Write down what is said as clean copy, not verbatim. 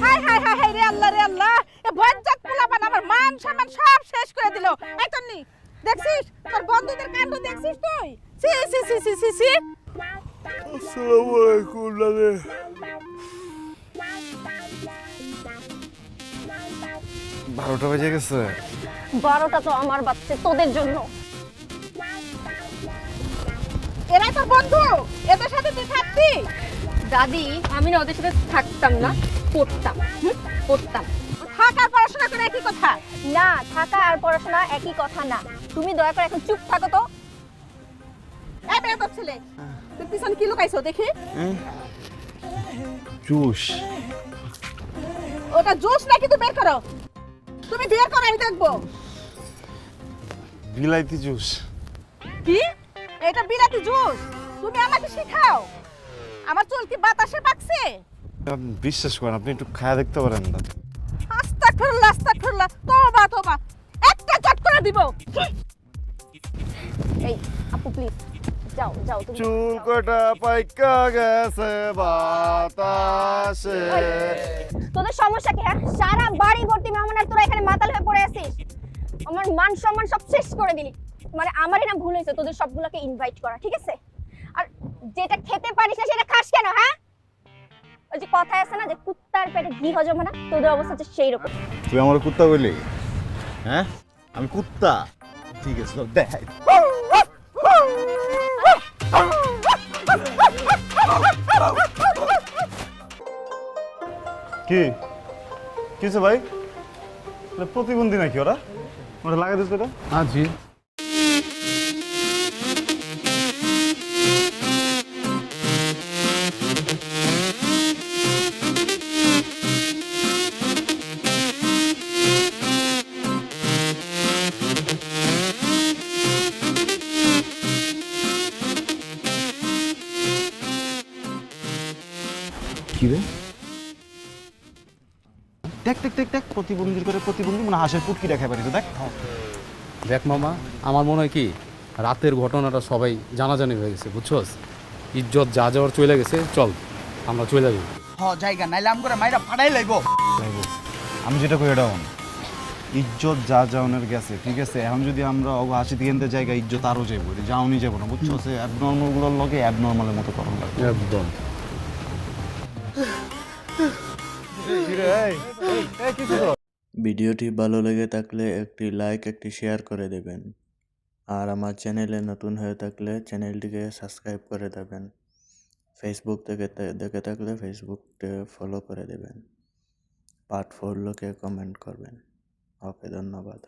High high high high রে আল্লাহ রে আল্লাহ, এ বজ্জাত পোলাপান আমার মান সম্মান সব শেষ করে দিল। এই তন্নি, দেখছিস তোর বন্ধুদের কাণ্ড দেখছিস তুই? সি সি সি সি সি সি। আসসালামু আলাইকুম দাদা। 12টা বেজে গেছে। 12টা তো আমার বাচ্চা তোদের জন্য। এরা তো বন্ধু, এদের সাথে তুই থাকবি? দাদি, আমি না ওদের সাথে থাকতাম না, পড়তাম। পড়তাম। থাক আর পড়াশোনা করে একই কথা না, থাকা আর পড়াশোনা একই কথা না। তুমি দয়া করে এখন চুপ থাকো তো। এই মেয়ে তোর ছেলে, তুই পিছনে কি লুকাইছো দেখি? জুস। ওটা জুস নাকি তুই বের করো? তুমি বের করো, আমি দেখবো। বিলাইতি জুস। কি? এটা বিলাতি জুস? তুমি আমাকে শেখাও? আমার চুল কি বাতাসে পাকছে? আপনি বিশ্বাস করেন, আপনি একটু খায়া দেখতে পারেন না। আস্তাগফিরুল্লাহ আস্তাগফিরুল্লাহ, তওবা তওবা, একটা চট করে দিব। এই আপু প্লিজ যাও যাও তুমি। চুল কটা পাইকা গেছে বাতাসে। তোদের সমস্যা কি? হ্যাঁ, সারা বাড়ি ভর্তি মেহমান আর তোরা এখানে মাতাল হয়ে পড়ে আছিস। আমার মান সম্মান সব শেষ করে দিলি। মানে আমারই না ভুল হয়েছে তোদের সবগুলোকে ইনভাইট করা, ঠিক আছে? আর যেটা খেতে পারিস না সেটা খাস কেন? হ্যাঁ, ওই যে কথা আছে না যে কুত্তার পেটে ঘি হজম হয় না, তোদের অবস্থা হচ্ছে সেই রকম। তুই আমার কুত্তা বলি? হ্যাঁ, আমি কুত্তা? ঠিক আছে, দেখ। কি কিছু ভাই, প্রতিবন্ধী নাকি ওরা? ওরা লাগাই দিচ্ছে এটা? জি। কি রে? দেখ দেখ দেখ দেখ, প্রতিবন্ধীর করে প্রতিবন্ধী, মানে হাঁসের পুটকি দেখা পারিস। দেখ দেখ মামা, আমার মনে হয় কি রাতের ঘটনাটা সবাই জানাজানি হয়ে গেছে, বুঝছস? ইজ্জত যা যাওয়ার চলে গেছে, চল আমরা চলে যাই। জায়গা নাইলে আম করে মাইরা ফাড়াই লাইবো। আমি যেটা কই এটা ইজ্জত যা যাওনের গেছে, ঠিক আছে? এখন যদি আমরা হাসি দিয়ে জায়গা ইজ্জত আরও যাইব, যাওনি যাবো না, বুঝছো? সে অ্যাবনর্মালগুলোর লগে অ্যাবনর্মালের মতো করণ লাগবে একদম। ভিডিওটি ভালো লেগে থাকলে একটি লাইক, একটি শেয়ার করে দেবেন। আর আমার চ্যানেলে নতুন হয়ে থাকলে চ্যানেলটিকে সাবস্ক্রাইব করে দেবেন। ফেসবুক থেকে দেখে থাকলে ফেসবুককে ফলো করে দেবেন। পার্ট 4 লোকে কমেন্ট করবেন। ওকে, ধন্যবাদ।